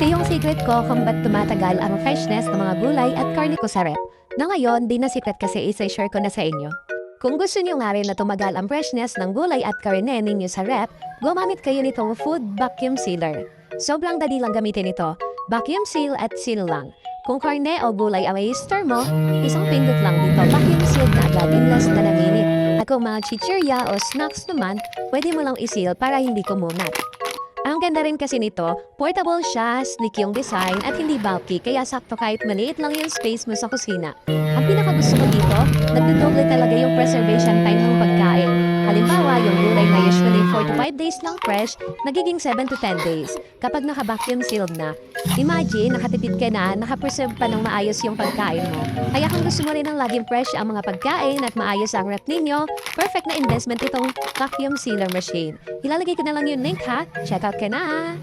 Ito yung secret ko kung ba't tumatagal ang freshness ng mga gulay at karne ko sa rep. Na ngayon, di na secret kasi isa-share ko na sa inyo. Kung gusto niyo nga rin na tumagal ang freshness ng gulay at karne ninyo sa rep, gumamit kayo nitong food vacuum sealer. Sobrang dali lang gamitin ito. Vacuum seal at seal lang. Kung karne o gulay ang i-store mo, isang pindot lang dito, vacuum sealed na agad in less than a minute. At kung mga chichirya o snacks naman, pwede mo lang i-seal para hindi kumunat. Ang ganda rin kasi nito, portable siya, sleek yung design at hindi bulky kaya sakto kahit maliit lang yung space mo sa kusina. Ang pinakagusto ko dito, nagdodoble talaga yung preservation time ng pagkain. Halimbawa, yung gulay na usually 4 to 5 days lang fresh, nagiging 7 to 10 days kapag naka-vacuum sealed na. Imagine, nakatipid ka na, nakapreserve pa ng maayos yung pagkain mo. Kaya kung gusto mo rin ng laging fresh ang mga pagkain at maayos ang rep ninyo, perfect na investment itong vacuum sealer machine. Ilalagay ko na lang yung link ha. Check out ka na!